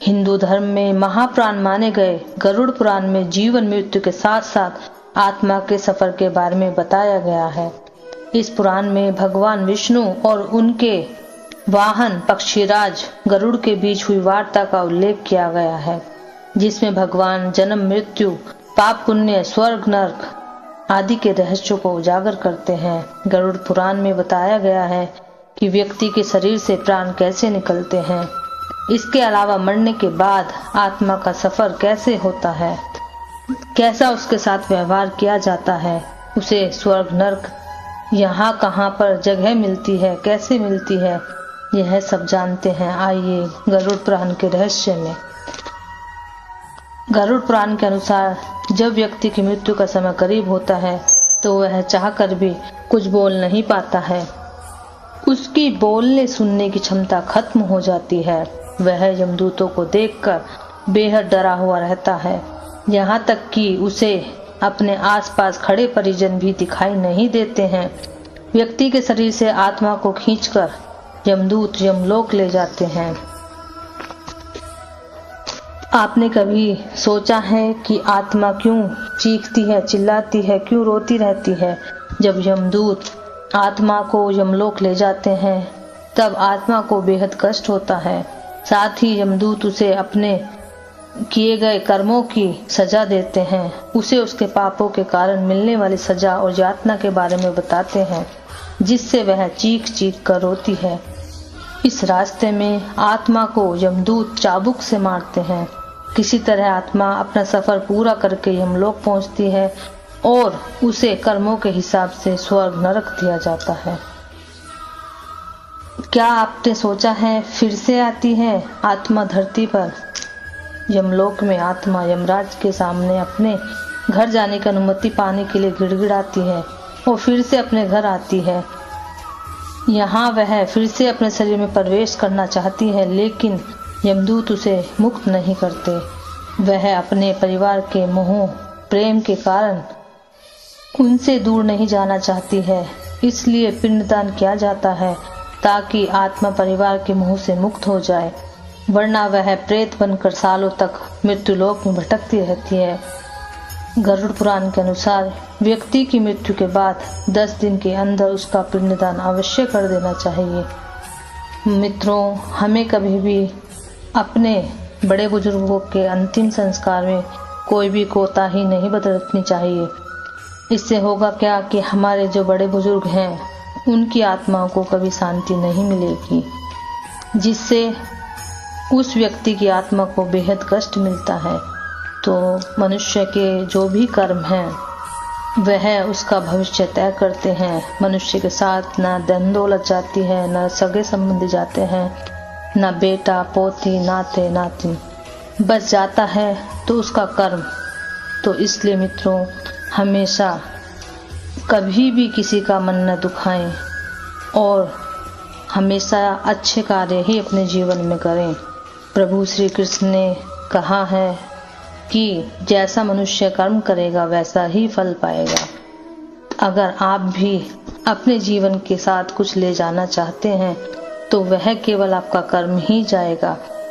हिंदू धर्म में महाप्राण माने गए गरुड़ पुराण में जीवन मृत्यु के साथ साथ आत्मा के सफर के बारे में बताया गया है। इस पुराण में भगवान विष्णु और उनके वाहन पक्षीराज गरुड़ के बीच हुई वार्ता का उल्लेख किया गया है, जिसमें भगवान जन्म मृत्यु, पाप पुण्य, स्वर्ग नरक आदि के रहस्यों को उजागर करते हैं। गरुड़ पुराण में बताया गया है कि व्यक्ति के शरीर से प्राण कैसे निकलते हैं। इसके अलावा मरने के बाद आत्मा का सफर कैसे होता है, कैसा उसके साथ व्यवहार किया जाता है, उसे स्वर्ग नरक यहाँ कहाँ पर जगह मिलती है, कैसे मिलती है, यह सब जानते हैं। आइए गरुड़ पुराण के रहस्य में। गरुड़ पुराण के अनुसार जब व्यक्ति की मृत्यु का समय करीब होता है तो वह चाहकर भी कुछ बोल नहीं पाता है। उसकी बोलने सुनने की क्षमता खत्म हो जाती है। वह यमदूतों को देखकर बेहद डरा हुआ रहता है, यहाँ तक कि उसे अपने आसपास खड़े परिजन भी दिखाई नहीं देते हैं। व्यक्ति के शरीर से आत्मा को खींचकर यमदूत यमलोक ले जाते हैं। आपने कभी सोचा है कि आत्मा क्यों चीखती है, चिल्लाती है, क्यों रोती रहती है? जब यमदूत आत्मा को यमलोक ले जाते हैं तब आत्मा को बेहद कष्ट होता है। साथ ही यमदूत उसे अपने किए गए कर्मों की सजा देते हैं, उसे उसके पापों के कारण मिलने वाली सजा और यातना के बारे में बताते हैं, जिससे वह चीख चीख कर रोती है। इस रास्ते में आत्मा को यमदूत चाबुक से मारते हैं। किसी तरह आत्मा अपना सफर पूरा करके यमलोक पहुंचती है और उसे कर्मों के हिसाब से स्वर्ग नरक दिया जाता है। क्या आपने सोचा है फिर से आती है आत्मा धरती पर? यमलोक में आत्मा यमराज के सामने अपने घर जाने की अनुमति पाने के लिए गिड़गिड़ाती है और फिर से अपने घर आती है। यहाँ वह फिर से अपने शरीर में प्रवेश करना चाहती है, लेकिन यमदूत उसे मुक्त नहीं करते। वह अपने परिवार के मोह प्रेम के कारण उनसे दूर नहीं जाना चाहती है, इसलिए पिंडदान किया जाता है ताकि आत्मा परिवार के मोह से मुक्त हो जाए, वरना वह प्रेत बनकर सालों तक मृत्युलोक में भटकती रहती है। गरुड़ पुराण के अनुसार व्यक्ति की मृत्यु के बाद 10 दिन के अंदर उसका पिंडदान अवश्य कर देना चाहिए। मित्रों, हमें कभी भी अपने बड़े बुजुर्गों के अंतिम संस्कार में कोई भी कोताही नहीं बरतनी चाहिए। इससे होगा क्या कि हमारे जो बड़े बुजुर्ग हैं उनकी आत्माओं को कभी शांति नहीं मिलेगी, जिससे उस व्यक्ति की आत्मा को बेहद कष्ट मिलता है। तो मनुष्य के जो भी कर्म हैं वह उसका भविष्य तय करते हैं। मनुष्य के साथ ना धन दौलत जाती है, ना सगे संबंधी जाते हैं, ना बेटा पोती नाते नातिन, बस जाता है तो उसका कर्म। तो इसलिए मित्रों, हमेशा कभी भी किसी का मन न दुखाएं और हमेशा अच्छे कार्य ही अपने जीवन में करें। प्रभु श्री कृष्ण ने कहा है कि जैसा मनुष्य कर्म करेगा वैसा ही फल पाएगा। अगर आप भी अपने जीवन के साथ कुछ ले जाना चाहते हैं तो वह केवल आपका कर्म ही जाएगा।